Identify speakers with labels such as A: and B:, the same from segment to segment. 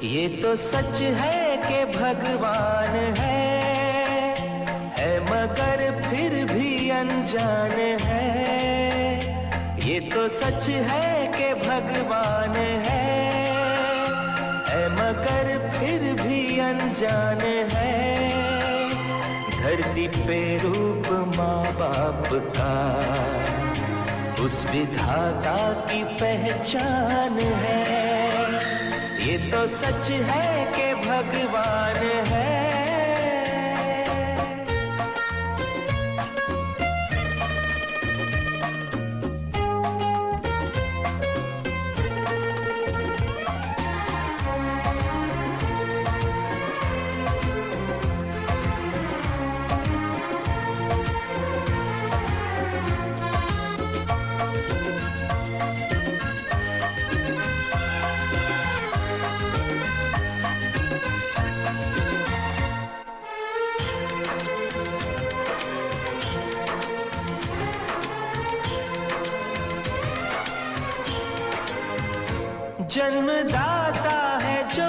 A: ये तो सच है कि भगवान है मगर फिर भी अनजान है। ये तो सच है कि भगवान है मगर फिर भी अनजान है। धरती पे रूप माँ बाप का उस विधाता की पहचान है। ये तो सच है कि भगवान है। जन्मदाता है जो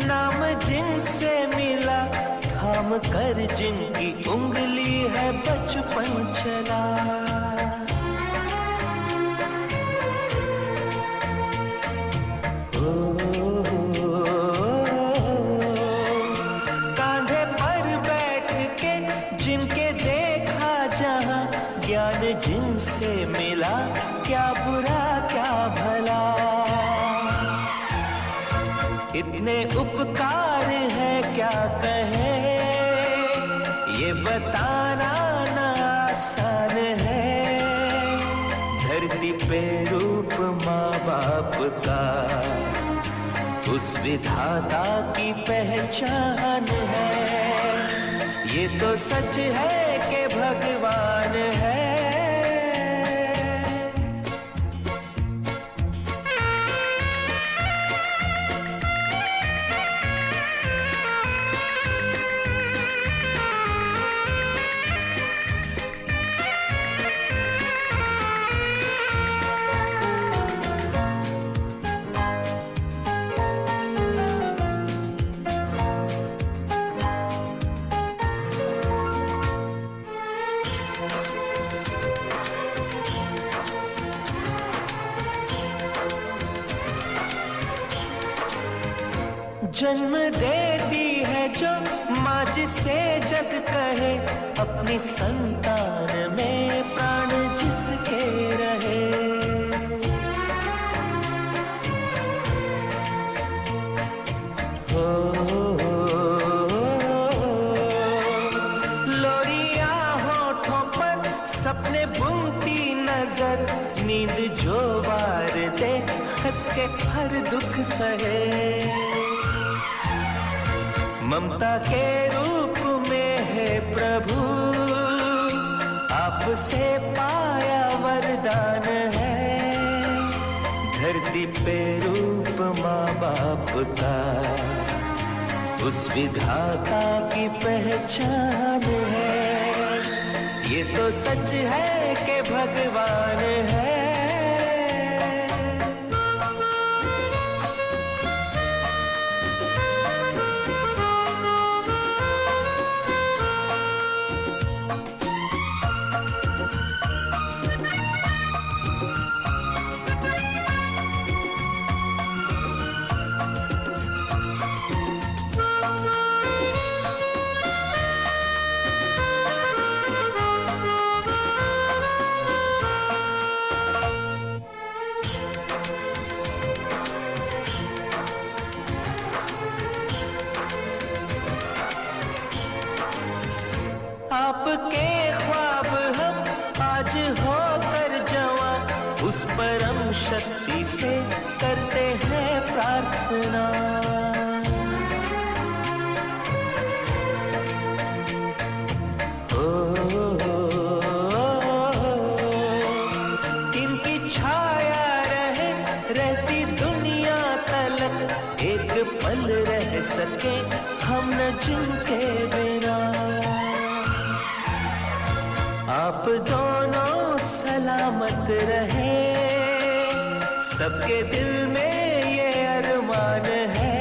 A: नाम जिनसे मिला, थाम कर जिनकी उंगली है बचपन चला। कांधे पर बैठ के जिनके देखा जहां, ज्ञान जिनसे मिला क्या बुरा क्या भला। इतने उपकार है क्या कहे, ये बताना ना आसान है। धरती पे रूप माँ बाप का उस विधाता की पहचान है। ये तो सच है कि भगवान है। जन्म देती है जो माँ जिसे जग कहे, अपनी संतान में प्राण जिसके रहे। हो लोरियां होठों पर सपने बुनती नजर, नींद जो वार दे हंस के हर दुख सहे। ममता के रूप में है प्रभु, आपसे पाया वरदान है। धरती पे रूप माँ बाप का उस विधाता की पहचान है। ये तो सच है कि भगवान है। आपके ख्वाब हम आज होकर जवां, उस परम शक्ति से करते हैं प्रार्थना। इनकी छाया रहे रहती दुनिया तलक, एक पल रह सके हम न जिनके बिना। आप दोनों सलामत रहे, सबके दिल में ये अरमान है।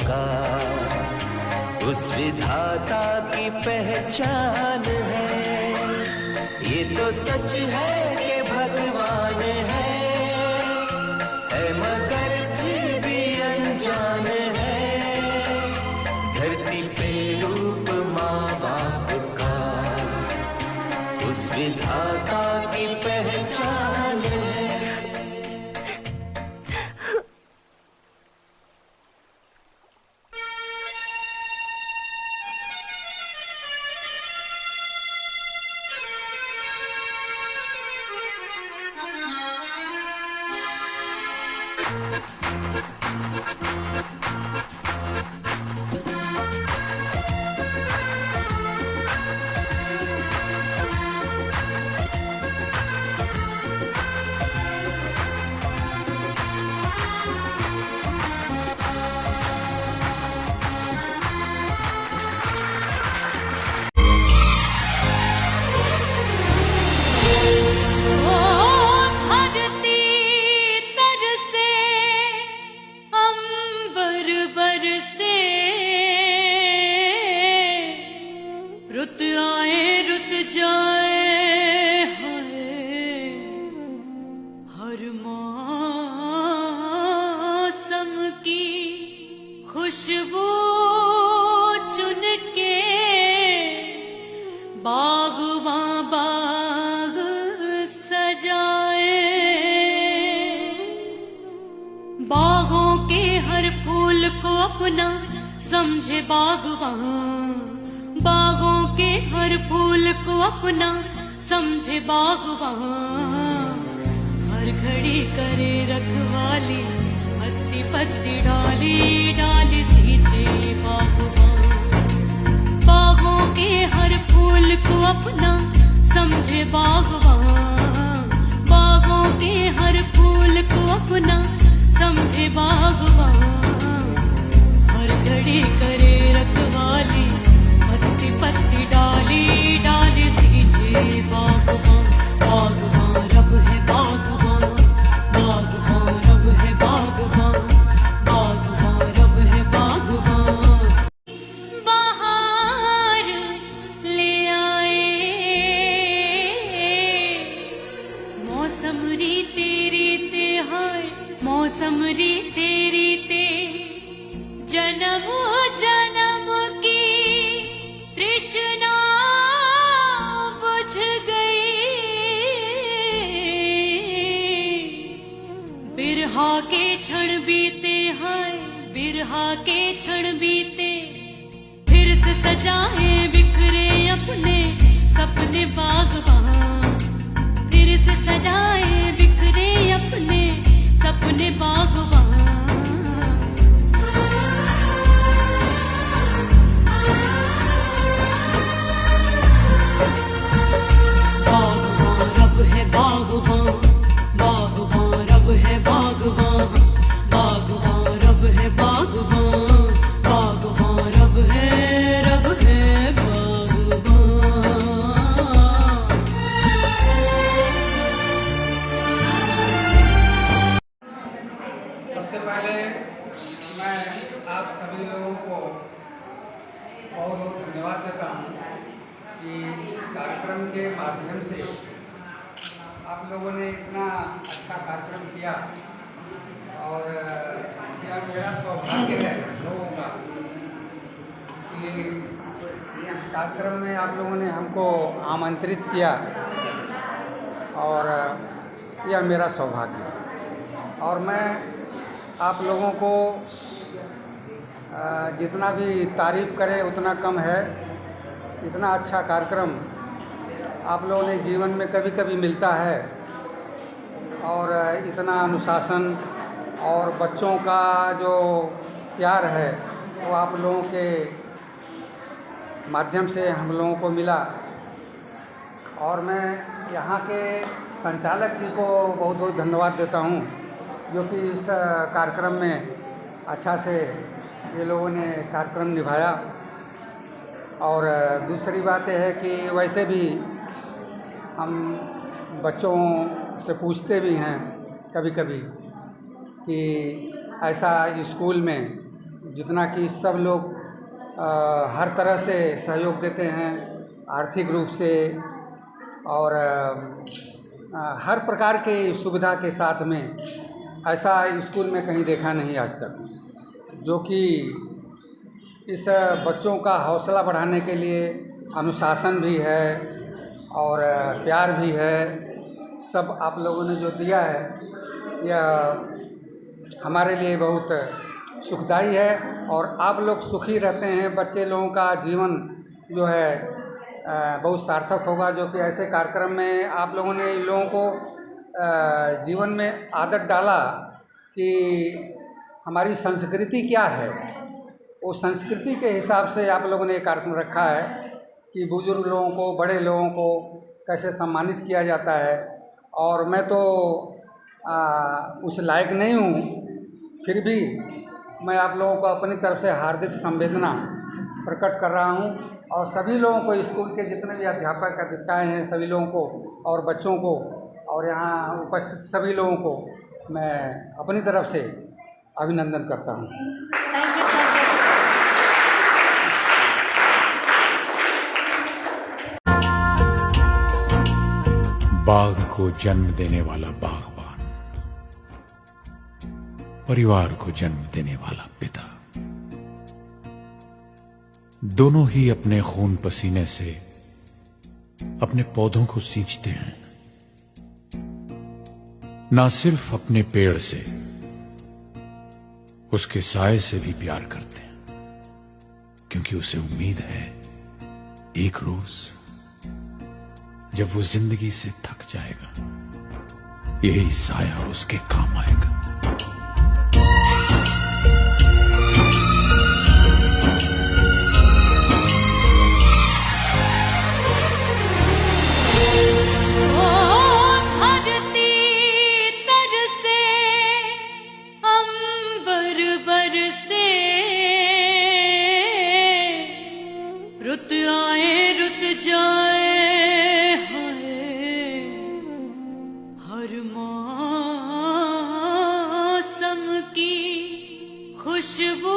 A: का, उस विधाता की पहचान है। ये तो सच है कि भगवान है मगर फिर भी अनजान है। धरती पे रूप माँ बाप का, उस विधाता की पहचान है।
B: खुशबू चुन के बागवां बाग सजाए, बागों के हर फूल को अपना समझे बागवां, बागों के हर फूल को अपना समझे बागवां, हर घड़ी करे रखवाली पत्ती पत्ती डाली डाली सींचे बागवां, बागों के हर फूल को अपना समझे बागवां, बागों के हर फूल को अपना समझे बागवां, हर घड़ी करे रखवाली पत्ती पत्ती डाली डाली सींचे बागवां, बागवां रब है बागवां, बागवां रब है बागवां, बागवां रब है बागवां। बाहर ले आए मौसम रीते रीते, हाय मौसम रीते रीते, जन्म जन्म की तृष्णा बुझ गई, बिरहा के क्षण बीते, हाय बिरहा के क्षण बीते, फिर से सजाए बिखरे अपने सपने बागवां, फिर से सजाए बिखरे अपने सपने बागवां। बागवां रब है बागवां, बागवां रब है बागवां, बागवां रब है बागवां, बागवां रब है बागवां।
C: सबसे पहले मैं आप सभी लोगों को बहुत बहुत धन्यवाद देता हूँ कि इस कार्यक्रम के माध्यम से आप लोगों ने इतना अच्छा कार्यक्रम किया, और यह मेरा सौभाग्य है लोगों का कि इस कार्यक्रम में आप लोगों ने हमको आमंत्रित किया, और यह मेरा सौभाग्य है। और मैं आप लोगों को जितना भी तारीफ़ करे उतना कम है। इतना अच्छा कार्यक्रम आप लोगों ने जीवन में कभी कभी मिलता है, और इतना अनुशासन और बच्चों का जो प्यार है वो आप लोगों के माध्यम से हम लोगों को मिला। और मैं यहाँ के संचालक जी को बहुत बहुत धन्यवाद देता हूँ, जो कि इस कार्यक्रम में अच्छा से ये लोगों ने कार्यक्रम निभाया। और दूसरी बात यह है कि वैसे भी हम बच्चों से पूछते भी हैं कभी कभी कि ऐसा स्कूल में जितना कि सब लोग हर तरह से सहयोग देते हैं, आर्थिक रूप से और हर प्रकार के सुविधा के साथ में, ऐसा स्कूल में कहीं देखा नहीं आज तक, जो कि इस बच्चों का हौसला बढ़ाने के लिए अनुशासन भी है और प्यार भी है। सब आप लोगों ने जो दिया है यह हमारे लिए बहुत सुखदायी है और आप लोग सुखी रहते हैं, बच्चे लोगों का जीवन जो है बहुत सार्थक होगा। जो कि ऐसे कार्यक्रम में आप लोगों ने इन लोगों को जीवन में आदत डाला कि हमारी संस्कृति क्या है, वो संस्कृति के हिसाब से आप लोगों ने एक कार्यक्रम रखा है कि बुजुर्ग लोगों को, बड़े लोगों को कैसे सम्मानित किया जाता है। और मैं तो उस लायक नहीं हूँ, फिर भी मैं आप लोगों को अपनी तरफ से हार्दिक संवेदना प्रकट कर रहा हूँ और सभी लोगों को, स्कूल के जितने भी अध्यापक अध्यापिकाएँ हैं सभी लोगों को और बच्चों को और यहाँ उपस्थित सभी लोगों को मैं अपनी तरफ से अभिनंदन करता हूँ।
D: Thank you sir.
E: बाघ को जन्म देने वाला बागबान, परिवार को जन्म देने वाला पिता, दोनों ही अपने खून पसीने से अपने पौधों को सींचते हैं। ना सिर्फ अपने पेड़ से, उसके साए से भी प्यार करते हैं, क्योंकि उसे उम्मीद है एक रोज जब वो जिंदगी से थक जाएगा, यही साया उसके काम आएगा।
B: रुत आए रुत जाए हर मौसम की खुशबू।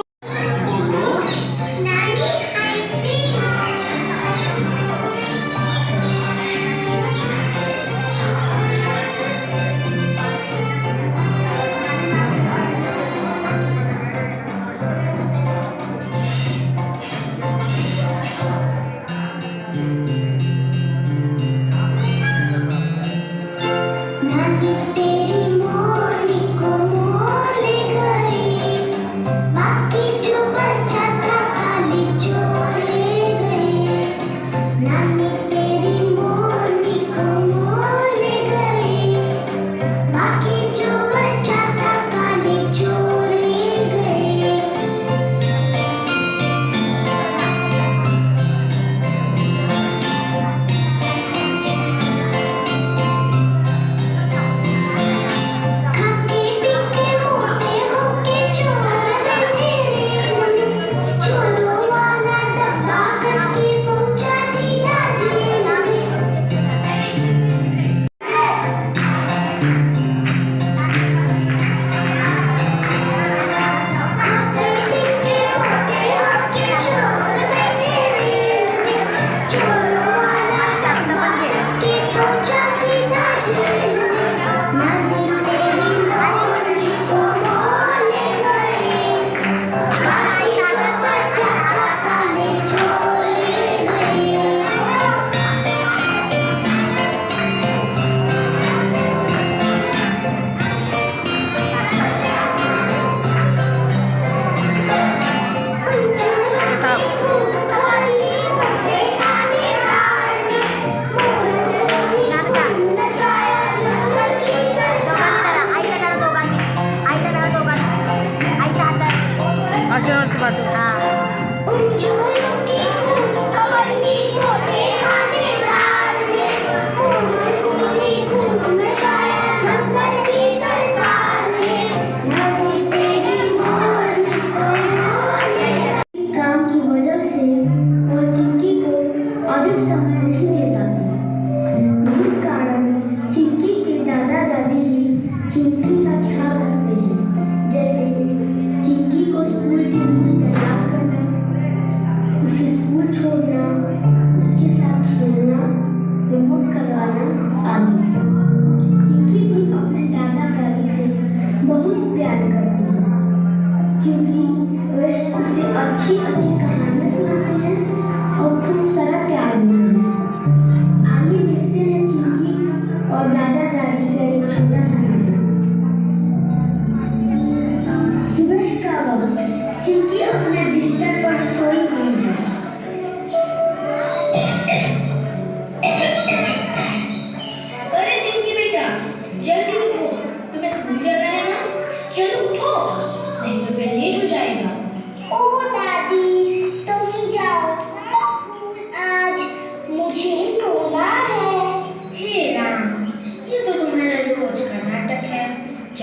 D: नानी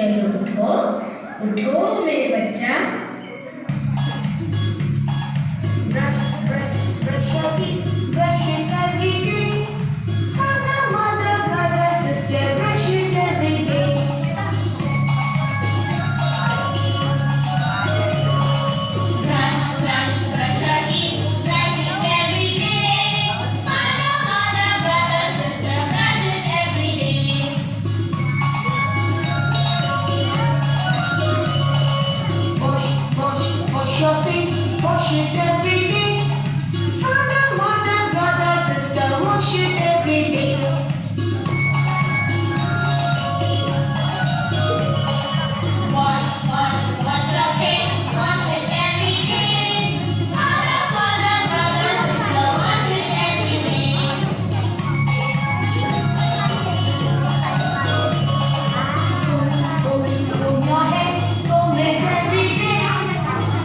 D: चलो उठो उठो मेरे बच्चा। Brush brush brush your teeth, brush it every day. Father, mother, brother, sister, brush it every day.
F: Brush, brush, brush your teeth, brush it every day. Father, mother, brother, sister, brush it every day.
D: Wash your face, wash it every day. Father, mother, brother, sister, wash it every day.
F: Wash, wash, wash your face, wash it every day. Father, mother, brother, sister, wash it every day.
D: Comb your hair, comb it every day.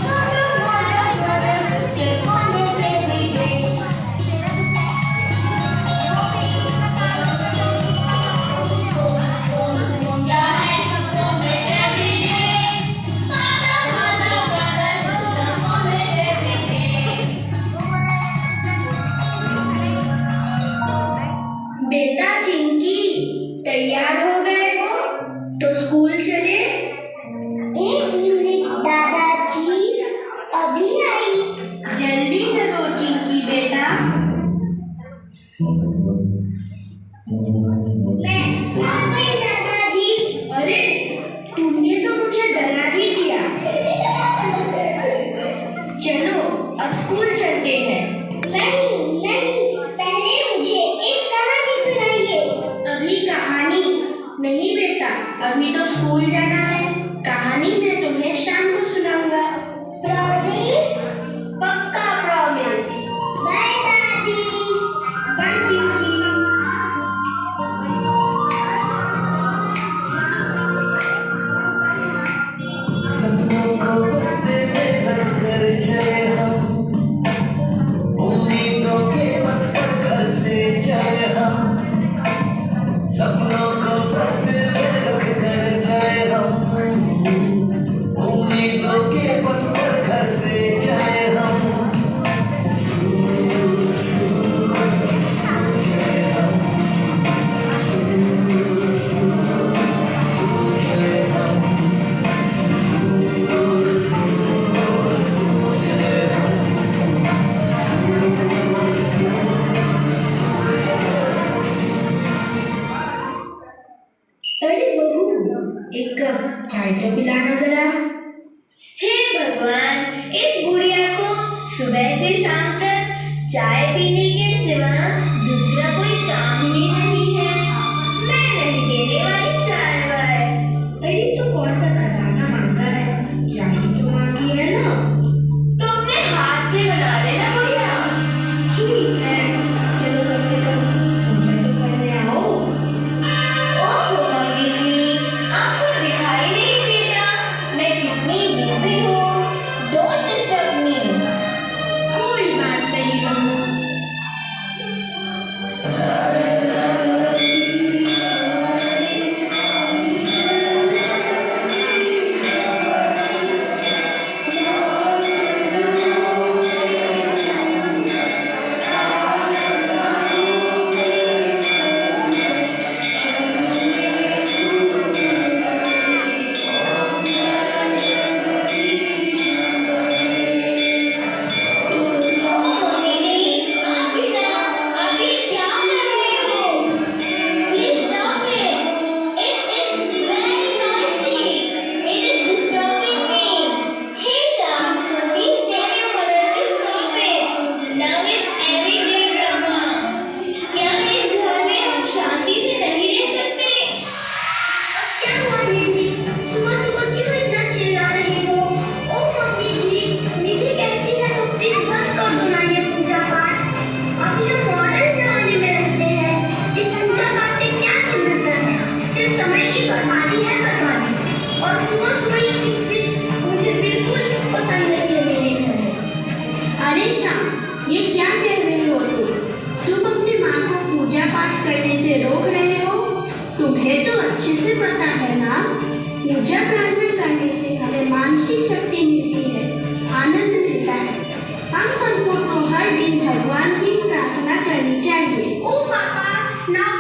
D: Father, mother, brother, sister, comb it every day.
F: Comb your hair, comb it every day. Father, mother, brother, sister, comb it every day.
D: बेटा चिंकी, तैयार हो गए हो तो school चले।
F: एक minute दादाजी, अभी आई।
D: जल्दी करो चिंकी बेटा।
F: मैं आ गई दादाजी।
D: अरे तुमने तो मुझे डरा ही दिया। चलो अब स्कूल चलते हैं।
F: नहीं नहीं, पहले मुझे एक कहानी सुनाइए।
D: अभी कहानी नहीं बेटा, अभी तो स्कूल जाना है। कहानी मैं तुम्हें शाम को सुनाऊंगा।
F: प्रॉमिस?
D: पक्का प्रॉमिस।
F: बाय दादी।
D: बाय चिंकी।
A: सपनों को बसते में भरकर चले हम, उम्मीदों के पथ पर घर से चले हम। सपनों को बसते में रखकर चले हम, उम्मीदों के पथ पर घर से चले हम। स्कूल स्कूल स्कूल चले हम, स्कूल स्कूल स्कूल चले हम।
D: अरे बहू, एक कप चाय तो पिलाना जरा।
F: हे भगवान, इस बुढ़िया को सुबह से शाम तक चाय पीने के सिवा दूसरा कोई काम ही नहीं है। मैं नहीं देने वाली चाय वाय।
D: अरे तो कौन सा खजाना मांगा है, चाय ही तो मांगी है ना।
F: तो अपने हाथ से बना लेना बुढ़िया।
D: ठीक है, चलो कम से कम पूजा तो करने आओ।
F: ओहो मम्मी जी, आपको दिखाई नहीं देता मैं कितनी बिजी हूँ। Don't disturb me.
D: कोई बात नहीं बहू।
G: पूजा प्रार्थना करने से हमें मानसिक शक्ति मिलती है, आनंद मिलता है। हम सबको तो हर दिन भगवान की प्रार्थना करनी चाहिए।
F: ओ पापा, now